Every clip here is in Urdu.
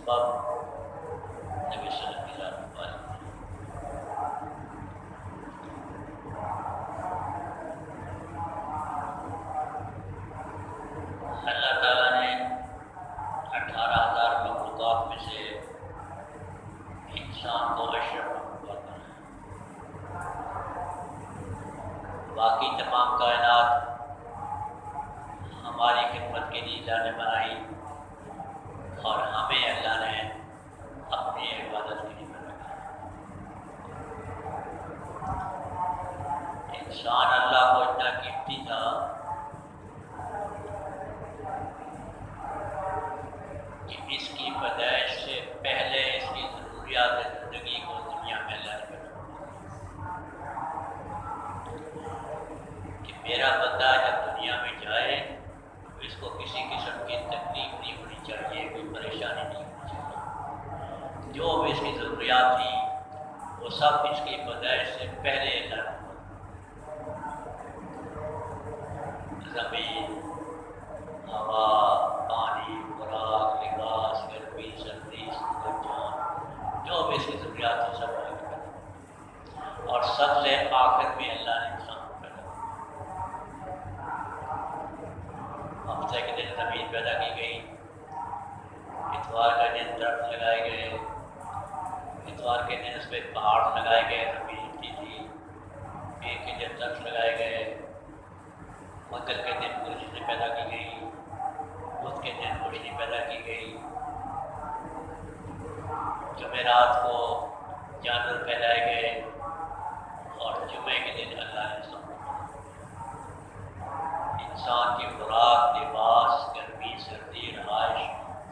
سبب نبی صلی اللہ علیہ وسلم۔ اللہ تعالیٰ نے 18,000 مخلوقات میں سے انسان کو اشرف مخلوقات بنایا۔ باقی تمام کائنات ہماری خدمت کے لیے اللہ نے بنائی اور ہمیں اللہ نے اپنی عبادت کے لیے بنایا۔ انسان اللہ کو اتنا قیمتی تھا کہ اس کی پیدائش سے پہلے اس کی ضروریات زندگی کو دنیا میں اللہ نے بنایا کہ میرا بندہ جب دنیا میں جائے تو اس کو کسی قسم کی تکلیف نہیں ہونی چاہیے، کوئی پریشانی نہیں ہونی چاہیے۔ جو بھی اس کی ضروریات تھیں وہ سب اس کی پیدائش سے پہلے اللہ نے زمین، ہوا، پانی، خوراک، لباس، گرمی، سردی، سورج، چاند، جو بھی اس کی ضروریات ہیں سب اللہ نے کر، اور سب سے آخر میں اللہ نے انسان کو پیدا کیا۔ ہفتے کے دن زمین پیدا کی گئی، اتوار کا دن درخت لگائے گئے، اتوار کے دن اس پہ پہاڑ لگائے گئے، زمین کی تھی، پیر کے دن درخت لگائے گئے، منگل کے دن روشنی پیدا کی گئی، بدھ کے دن روشنی پیدا کی گئی، جمعرات کو جانور پھیلائے گئے، اور جمعے کے دن اللہ نے انسان کی خوراک، لباس، گرمی، سردی، رہائش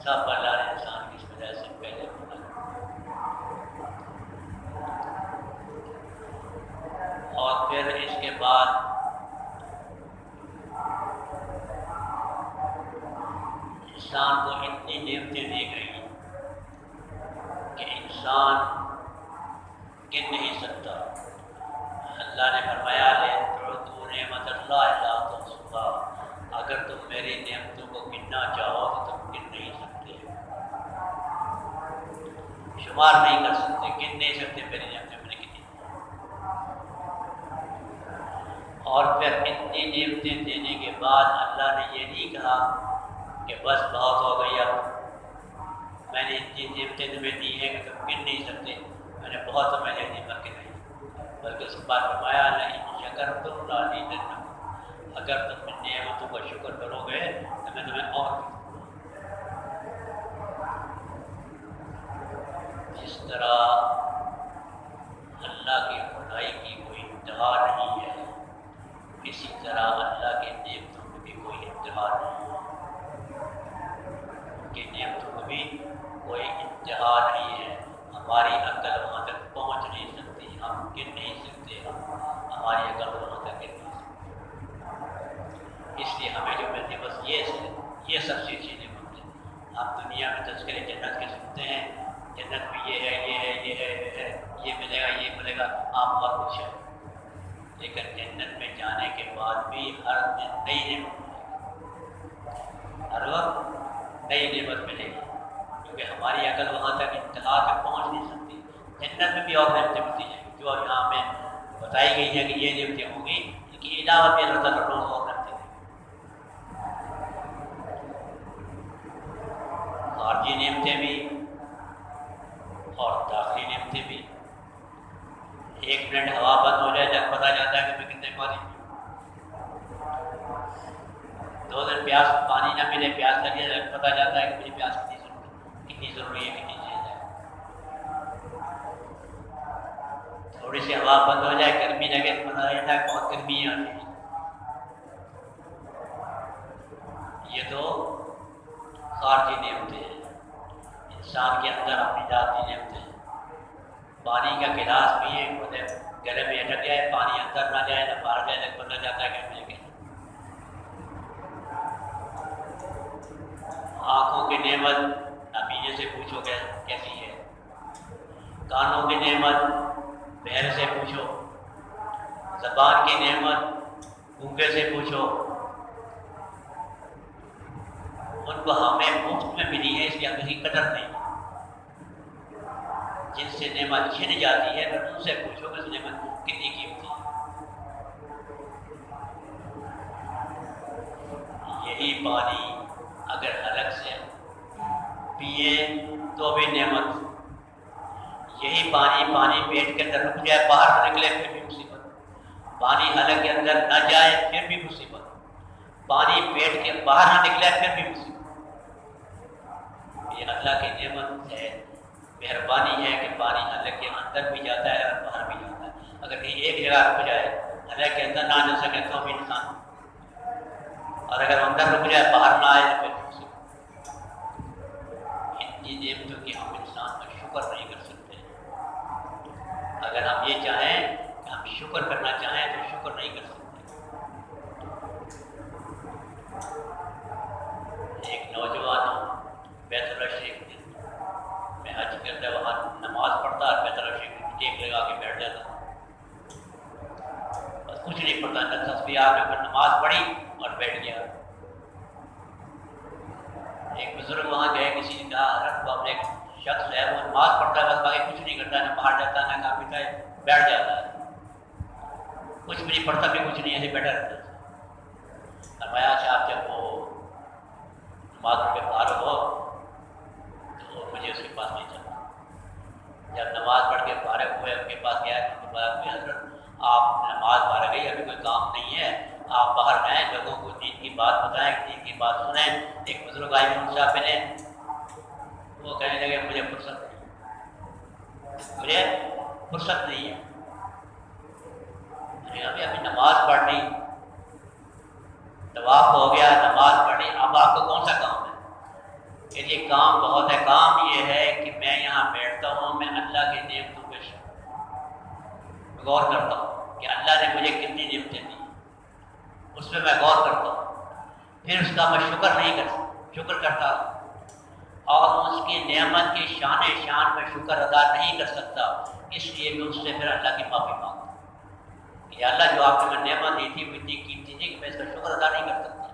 سب اللہ نے انسان کی اس وجہ سے پہلے بنایا۔ اور پھر اس کے بعد انسان کو اتنی نعمتیں دی گئی کہ انسان گن نہیں سکتا۔ اللہ نے فرمایا لَإِن نعمت اللہ لا تحصوها، اگر تم میری نعمتوں کو گننا چاہو تو تم گن نہیں سکتے، شمار نہیں کر سکتے، گن نہیں سکتے میری نعمتیں میں نے کتنی۔ اور پھر اتنی نعمتیں دینے کے بعد اللہ نے یہ نہیں کہا کہ بس بہت ہو گئی، اب میں نے اتنی نعمتیں تمہیں دی ہیں کہ تم گن نہیں سکتے، میں نے بہت تمہیں دے دی بلکہ نہیں، بلکہ اس بات فرمایا لئن شکرتم لأزیدنکم، اگر تم ان نعمتوں کا شکر کرو گے تو میں تمہیں اور جس طرح اللہ کی خدائی کی کوئی انتہا نہیں ہے، اسی طرح اللہ کی نعمتوں میں بھی کوئی انتہا نہیں ہے، کہ نعمتوں میں بھی کوئی انتہا نہیں ہے۔ ہماری عقل وہاں تک پہنچ نہیں سکتی، ہم گن نہیں سکتے، ہماری عقل وہاں تک گن نہیں سکتی۔ اس لیے ہمیں جو ملتی بس یہ سب سے چیزیں ملتی ہیں۔ آپ دنیا میں تذکرے جنت کے سنتے ہیں، جنت میں یہ ہے، یہ ہے، یہ ہے، یہ ہے، یہ ملے گا، یہ ملے گا، آپ بہت خوش ہیں، لیکن جنت میں جانے کے بعد بھی ہر دن نئی نعمت ملے گی، ہر وقت نئی نعمت ملے گی، کیونکہ ہماری عقل وہاں تک انتہا تک پہنچ نہیں سکتی۔ جنت میں بھی اور نعمتیں ملتی جائیں گی، جو یہاں میں بتائی گئی ہے کہ یہ نعمتیں ہوں گی، ان کی علاوہ بھی اللہ تعالیٰ روز اور نعمتیں دیں گے، خارجی نعمتیں بھی اور داخلی نعمتیں بھی۔ ایک منٹ ہوا بند ہو جائے جب پتہ جاتا ہے کہ میں کتنے پانی پیوں، 2 دن پیاس پانی نہ ملے، پیاس لگے جب پتہ جاتا ہے کہ مجھے پیاس کتنی ضروری ہے، کتنی چیز ہے۔ تھوڑی سی ہوا بند ہو جائے، گرمی لگے تو پتہ چلتا ہے بہت گرمی آ رہی ہے۔ یہ تو خارجی نعمتیں ہیں، انسان کے اندر اپنی ذاتی نعمتیں ہیں۔ پانی کا گلاس پیے، گلے میں اٹک جائے، پانی اندر نہ جائے نہ باہر جائے، تک پتہ جاتا ہے کہ مجھے کیا۔ آنکھوں کی نعمت نبی سے پوچھو کیسی ہے، کانوں کی نعمت بہر سے پوچھو، زبان کی نعمت گونگے سے پوچھو، ان کو ہمیں مفت میں ملی ہے، اس لیے ہم کی قدر نہیں۔ جن سے نعمت چھن جاتی ہے پھر ان سے پوچھو کہ اس نعمت کتنی قیمتی ہے۔ یہی پانی اگر حلق سے پیے تو بھی نعمت، یہی پانی پیٹ کے اندر رک جائے باہر نہ نکلے پھر بھی مصیبت، پانی حلق کے اندر نہ جائے پھر بھی مصیبت، پانی پیٹ کے باہر نہ نکلے پھر بھی مصیبت۔ یہ اللہ کی نعمت ہے، مہربانی ہے کہ پانی حلق کے اندر بھی جاتا ہے اور باہر بھی جاتا ہے۔ اگر کہیں ایک جگہ رک جائے حلق کے اندر نہ جا سکے تو بھی نقصان، اور اگر اندر رک جائے باہر نہ آئے تو پھر مصیبت۔ اتنی نعمتوں کی ہم انسان کا شکر نہیں کر سکتے۔ اگر ہم یہ چاہیں کہ ہم شکر کرنا چاہیں تو شکر نہیں کر سکتے۔ ایک نوجوان بیت اللہ شریف میں حج کرتا، وہاں نماز پڑھتا اور بیت اللہ شریف ٹیک لگا کے بیٹھ جاتا، بس کچھ نہیں پڑھتا، نہ تسبیح نے پھر نماز پڑھی اور بیٹھ گیا۔ ایک بزرگ وہاں گئے، کسی نے کہا حضرت وہ اپنے شخص ہے وہ نماز پڑھتا ہے بس باقی کچھ نہیں کرتا، نہ باہر جاتا نہ کھا پیتا ہے، بیٹھ جاتا ہے، کچھ بھی نہیں پڑھتا بھی کچھ نہیں، ایسے بیٹھا رہتا ہے۔ فرمایا اچھا آپ جب وہ نماز پڑھ کے فارغ ہو تو مجھے اس کے پاس نہیں چلنا۔ جب نماز پڑھ کے فارغ ہوئے ان کے پاس گیا تو بولا کہ حضرت آپ نماز پڑھ گئی، ابھی کوئی کام نہیں ہے، آپ باہر جائیں، لوگوں کو دین کی بات بتائیں، دین کی بات سنیں۔ ایک بزرگ آئی ان صاحب نے، وہ کہنے لگے مجھے فرصت نہیں ہے، ابھی نماز پڑھنی، طواف ہو گیا، نماز پڑھی، اب آپ کو کون سا کام ہے؟ کہ یہ کام بہت ہے، کام یہ ہے کہ میں یہاں بیٹھتا ہوں، میں اللہ کی نعمتوں پہ غور کرتا ہوں کہ اللہ نے مجھے کتنی نعمتیں دی، اس پہ میں غور کرتا ہوں، پھر اس کا میں شکر کرتا ہوں، اور اس کی نعمت کی شان میں شکر ادا نہیں کر سکتا، اس لیے میں اس سے پھر اللہ کی معافی مانگتا ہوں کہ اللہ جو آپ نے میں نعمت دی تھی وہ اتنی قیمتی تھی کہ میں اس کا شکر ادا نہیں کر سکتا،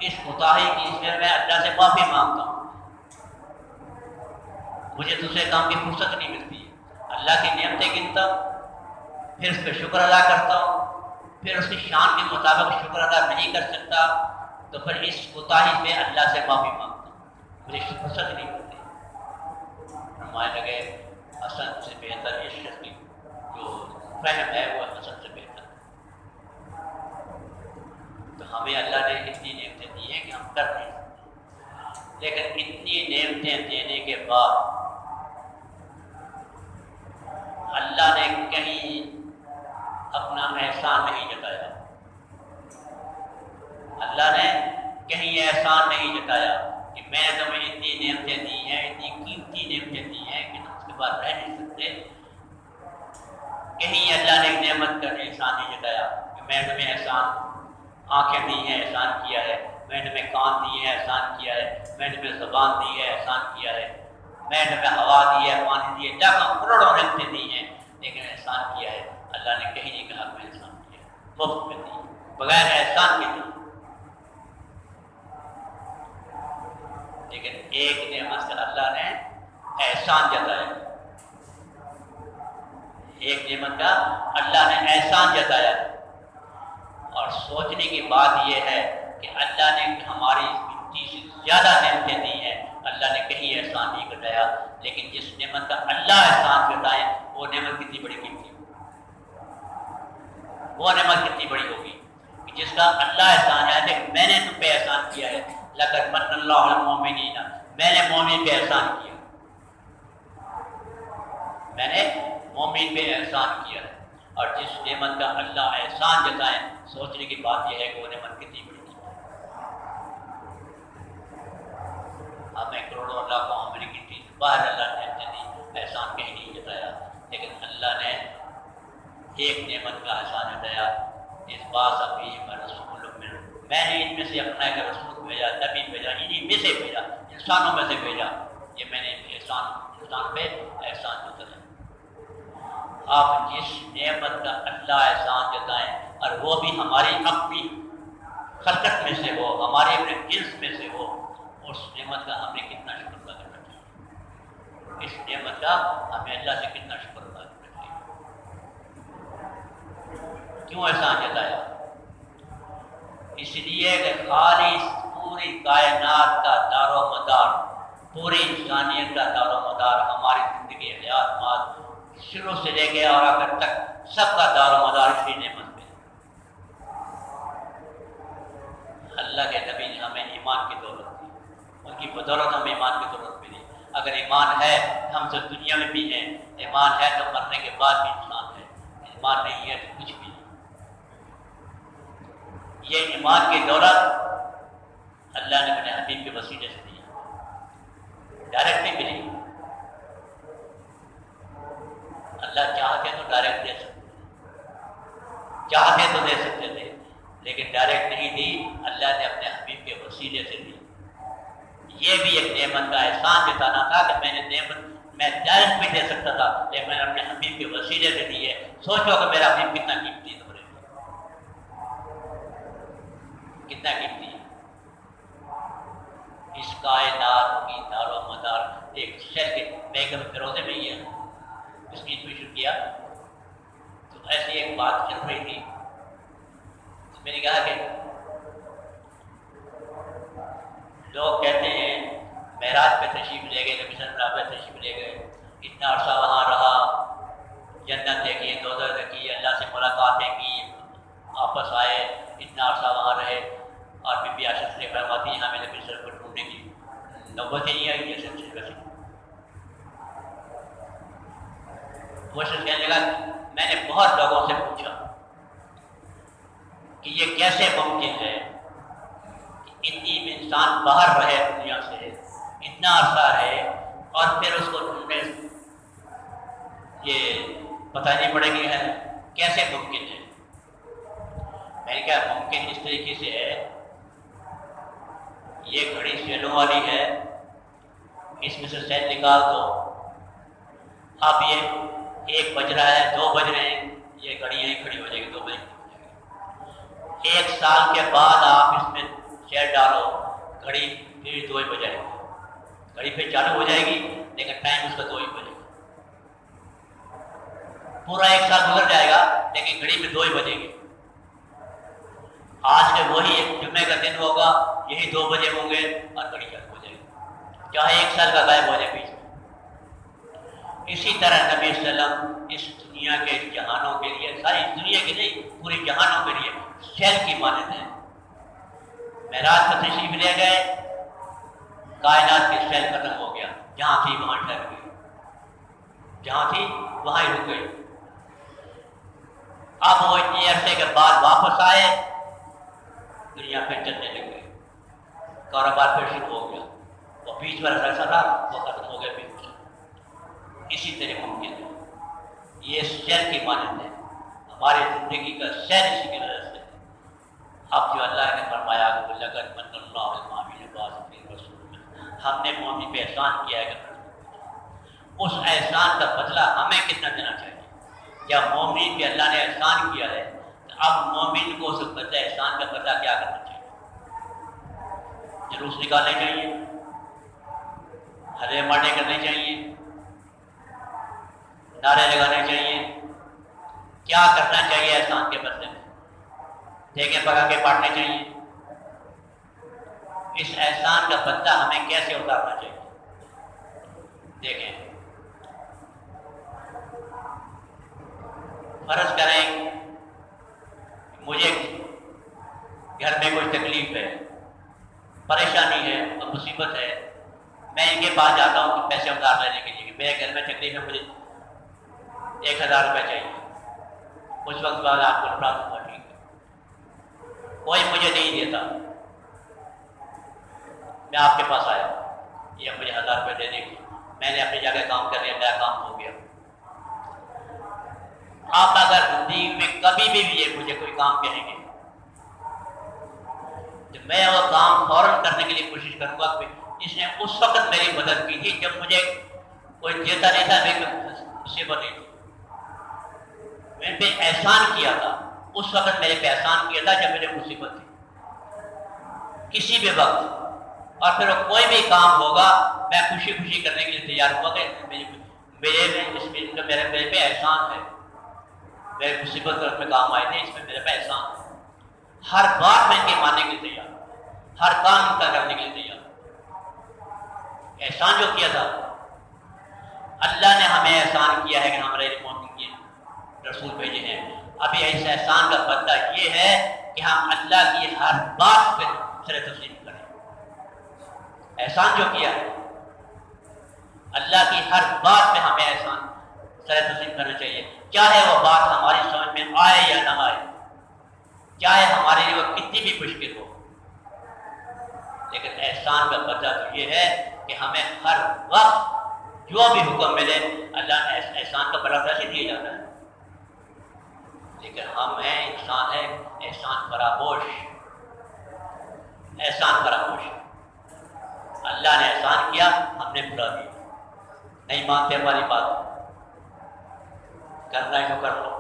اس کوتاہی کی اس میں اللہ سے معافی مانگتا ہوں، مجھے دوسرے کام کی فرصت نہیں ملتی ہے، اللہ کی نعمتیں گنتا ہوں، پھر اس پہ شکر ادا کرتا ہوں، پھر اس کی شان کے مطابق شکر ادا نہیں کر سکتا تو پھر اس کوتاہی پہ اللہ سے معافی مانگتا ہوں، مجھے فرصت نہیں ملتی۔ فرمانے لگے حسن سے بہتر اس شخص کی جو فہم ہے وہ حسن سے بہتر ہے۔ تو ہمیں اللہ نے اتنی نعمتیں دی ہیں کہ ہم کر نہیں سکتے، لیکن اتنی نعمتیں دینے کے بعد اللہ نے کہیں اپنا احسان نہیں جتایا، اللہ نے کہیں احسان نہیں جتایا کہ میں نے تمہیں اتنی نعمتیں دی ہیں، اتنی قیمتی نعمتیں دی ہیں کہ تم اس کے بعد رہ نہیں سکتے۔ کہیں اللہ نے ایک نعمت کا احسان نہیں جتایا کہ میں نے تمہیں احسان آنکھیں دی ہیں احسان کیا ہے، میں نے تمہیں کان دیے ہیں احسان کیا ہے، میں نے تمہیں زبان دی ہے احسان کیا ہے، میں نے تمہیں ہوا دی ہے، پانی دی ہے، لاکھوں کروڑوں نعمتیں دی ہیں لیکن احسان کیا ہے اللہ نے کہیں نہیں کہا میں احسان کیا، مفت میں دی، بغیر احسان کے دی۔ لیکن ایک نعمت سے اللہ نے احسان جتایا، ایک نعمت کا اللہ نے احسان جتایا، اور سوچنے کی بات یہ ہے کہ اللہ نے ہماری اتنی سے زیادہ نعمتیں دی ہیں، اللہ نے کہیں احسان نہیں جتایا، لیکن جس نعمت کا اللہ احسان جتائے وہ نعمت کتنی بڑی قیمتی ہوگی، وہ نعمت کتنی بڑی ہوگی کہ جس کا اللہ احسان ہے کہ میں نے تم پہ احسان کیا ہے، لقد من اللہ علی المؤمنین، میں نے مومن پہ احسان کیا، میں نے مومن پہ احسان کیا ہے، اور جس نعمت کا اللہ احسان جتائے سوچنے کی بات یہ ہے کہ وہ نعمت کتنی بڑی ہے۔ ہمیں کروڑوں لاکھوں ہماری گنتی باہر اللہ نے احسان کہیں نہیں جتایا، لیکن اللہ نے ایک نعمت کا احسان جتایا، اس بات ابھی میں رسول میں نے ان میں سے اپنا ایک رسول بھیجا، نبی بھیجا، انہیں میں سے بھیجا، انسانوں میں سے بھیجا، یہ میں نے احسان انسان پہ احسان جتایا۔ آپ جس نعمت کا اللہ احسان جتائیں اور وہ بھی ہماری اپنی خلقت میں سے ہو، ہمارے اپنے جنس میں سے ہو، اس نعمت کا ہم نے کتنا شکر ادا کرنا چاہیے۔ اس نعمت بچا، ہمیں اللہ سے کتنا شکر ادا کرنا چاہیے۔ کیوں احسان جتایا؟ اس لیے کہ خالص پوری کائنات کا دار و مدار، پوری انسانیت کا دار و مدار، ہماری زندگی حیات مات شروع سے لے کے اور آخر تک سب کا دار و مدار اسی نعمت پہ۔ اللہ کے نبی نے ہمیں ایمان کی دولت دی، ان کی بدولت ہمیں ایمان کی دولت ملی۔ اگر ایمان ہے ہم تو دنیا میں بھی ہیں، ایمان ہے تو مرنے کے بعد بھی انسان ہے، ایمان نہیں ہے تو کچھ بھی نہیں۔ یہ ایمان کی دولت اللہ نے اپنے حبیب کے وسیلے سے دی، ڈائریکٹ نہیں ملی۔ اللہ چاہتے تو ڈائریکٹ دے سکتے، چاہتے تو دے سکتے تھے، لیکن ڈائریکٹ نہیں دی، اللہ نے اپنے حبیب کے وسیلے سے دی۔ یہ بھی ایک نعمت کا احسان جتانا تھا کہ میں نے نعمت میں ڈائریکٹ بھی دے سکتا تھا، لیکن میں نے اپنے حبیب کے وسیلے سے دی ہے۔ سوچو کہ میرا حبیب کتنا قیمتی ہے، تمہارے لیے کتنا قیمتی ہے۔ اس کائنات کی دار و مدار ایک شہر کے میں فیروزے میں ہی ہے اسپیچ بھی شروع کیا تو ایسی ایک بات چل رہی تھی، تو میں نے کہا کہ لوگ کہتے ہیں معراج پہ تشریف لے گئے، نبی صلی اللہ علیہ وسلم پہ تشریف لے گئے، اتنا عرصہ وہاں رہا، جنت دیکھی، دوزخ دیکھی، اللہ سے ملاقاتیں کی، واپس آئے، اتنا عرصہ وہاں رہے، اور بی بی عائشہ سے فرماتی ہیں ہمیں نبی صلی اللہ علیہ وسلم کو ڈھونڈنے کی نوبت ہی نہیں آئی۔ یہ سلسلے سے وہ شخص کہنے لگا میں نے بہت لوگوں سے پوچھا کہ یہ کیسے ممکن ہے کہ اتنی انسان باہر رہے دنیا سے، اتنا عرصہ رہے، اور پھر اس کو ڈھونڈنے یہ پتہ نہیں پڑے گی ہے، کیسے ممکن ہے؟ میں نے کہا ممکن اس طریقے سے ہے، یہ گھڑی سیلوں والی ہے، اس میں سے سیل نکال دو، اب یہ 1 بج رہا ہے، 2 بج رہے ہیں، یہ گھڑی یہیں کھڑی ہو جائے گی، 2 بجے کھڑی ہو جائے گی۔ 1 سال کے بعد آپ اس میں سیل ڈالو، گھڑی پھر 2 بجے گی، گھڑی پھر چالو ہو جائے گی، لیکن ٹائم اس کا 2 بجے گا۔ پورا 1 سال گزر جائے گا، لیکن گھڑی میں 2 بجے گی۔ آج کے وہی ایک جمعے کا دن ہوگا، یہی 2 بجے ہوں گے اور گھڑی چالو ہو جائے گی، چاہے 1 سال کا غائب ہو جائے بیچ میں۔ اسی طرح نبی صلی اللہ علیہ وسلم اس دنیا کے جہانوں کے لیے، ساری دنیا کے نہیں پوری جہانوں کے لیے سیل کی مانند ہے۔ معراج پر تشریف لے گئے، کائنات کی سیل ختم ہو گیا، جہاں تھی وہاں ٹھہر گئی، جہاں تھی وہاں ہی رک گئی۔ اب وہ اتنے عرصے کے بعد واپس آئے، دنیا پھر چلنے لگ گئی، کاروبار پھر شروع ہو گیا، وہ بیچ میں عرصہ تھا وہ ختم ہو گیا، بیچ میں اسی طرح ممکن ہے۔ یہ سیل کی مانند ہے، ہماری زندگی کا سیل اسی کی وجہ سے۔ اب جو اللہ نے فرمایا کہ لقد من اللہ المؤمنین بعض رسول، ہم نے مومن پہ احسان کیا ہے، اس احسان کا بدلہ ہمیں کتنا دینا چاہیے؟ جب مومن پہ اللہ نے احسان کیا ہے تو اب مومن کو اس بدلہ احسان کا بدلہ کیا کرنا چاہیے؟ جلوس نکالنے چاہیے، ہلے مارنے کرنے چاہیے، نعرے لگانے چاہیے، کیا کرنا چاہیے احسان کے بدلے میں؟ دیکھیں پکا کے بانٹنے چاہیے۔ اس احسان کا بدلہ ہمیں کیسے اتارنا چاہیے؟ دیکھیں، فرض کریں مجھے گھر میں کوئی تکلیف ہے، پریشانی ہے اور مصیبت ہے، میں ان کے پاس جاتا ہوں کہ پیسے ادھار لینے کے لیے، میرے گھر میں تکلیف ہے، مجھے 1000 روپے چاہیے، اس وقت بعد آپ کو لوٹا دوں گا، ٹھیک ہے، کوئی مجھے نہیں دیتا، میں آپ کے پاس آیا، یہ مجھے 1000 روپے دے دیں گے، میں نے اپنی جگہ کام کر لیا، میرا کام ہو گیا۔ آپ اگر زندگی میں کبھی بھی یہ مجھے کوئی کام کہیں گے تو میں وہ کام فوراً کرنے کے لیے کوشش کروں گا کہ اس نے اس وقت میری مدد کی تھی جب مجھے کوئی دیتا نہیں تھا، میری مصیبت نہیں تھی، میں نے پہ احسان کیا تھا، اس وقت میرے پہ احسان کیا تھا جب میرے مصیبت تھی، کسی بھی وقت، اور پھر کوئی بھی کام ہوگا میں خوشی خوشی کرنے کے لیے تیار ہوا کہ میرے پہ احسان ہے، میرے مصیبت میں کام آئے تھے، اس میں میرے پہ احسان ہے. ہر بات میں ان کے ماننے کے لیے تیار، ہر کام ان کا کرنے کے لیے تیار. احسان جو کیا تھا اللہ نے ہمیں احسان کیا ہے کہ ہمارے رسول بھیجے ہیں. ابھی اس احسان کا بدلہ یہ ہے کہ ہم اللہ کی ہر بات پہ سر تسلیم کریں. احسان جو کیا ہے اللہ کی ہر بات پہ ہمیں احسان سر تسلیم کرنا چاہیے، چاہے وہ بات ہماری سمجھ میں آئے یا نہ آئے، چاہے ہمارے لیے وہ کتنی بھی مشکل ہو. لیکن احسان کا بدلہ تو یہ ہے کہ ہمیں ہر وقت جو بھی حکم ملے اللہ نے احسان کا بدلہ ایسے دیا جاتا ہے. لیکن ہم ہیں، انسان ہے احسان فراموش. احسان فراموش. اللہ نے احسان کیا، ہم نے بھلا دیا، نہیں مانتے ہماری بات. کرنا ہے تو کر لو،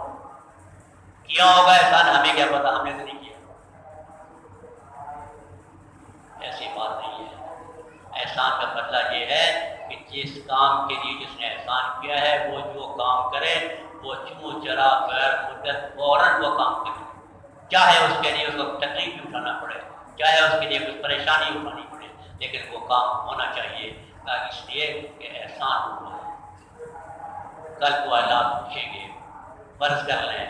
کیا ہوگا احسان ہمیں کیا پتا، ہم نے تو نہیں کیا. ایسی بات نہیں ہے. احسان کا بدلہ یہ ہے کہ جس کام کے لیے جس نے احسان کیا ہے وہ جو کام کرے وہ چوں چرا غیر مدت فوراً وہ کام کرے، چاہے اس کے لیے اس کو تکلیف بھی اٹھانا پڑے، چاہے اس کے لیے کچھ پریشانی اٹھانی پڑے، لیکن وہ کام ہونا چاہیے. اس لیے کہ احسان ہوا ہے. کل کو اللہ پوچھیں گے. فرض کر لیں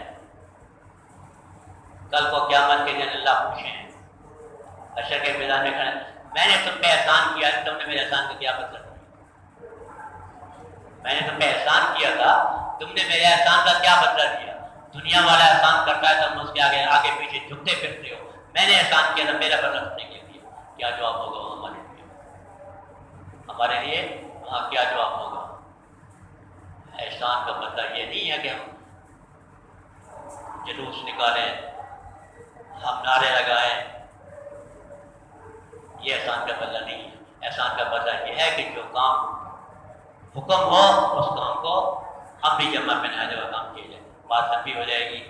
کل کو قیامت کے دن اللہ پوچھیں، حشر کے میدان میں کھڑے، میں نے تم پہ احسان کیا، تم نے میرے احسان کا کیا مطلب؟ میں نے تم پہ احسان کیا تھا، تم نے میرے احسان کا کیا بدلہ دیا؟ دنیا والا احسان کرتا ہے تم اس کے آگے پیچھے جھکتے پھرتے ہو. میں نے احسان کیا تھا، میرا بدلہ تم نے کیا دیا. کیا جواب ہوگا ہمارے لیے وہاں کیا جواب ہوگا؟ احسان کا بدلہ یہ نہیں ہے کہ ہم جلوس نکالیں، ہم نعرے لگائیں. یہ احسان کا بدلہ نہیں ہے. احسان کا بدلہ یہ ہے کہ جو کام حکم ہو اس کام کو ہم بھی جمع میں نہ جائے کام کیا جائے. بات لمبی ہو جائے گی.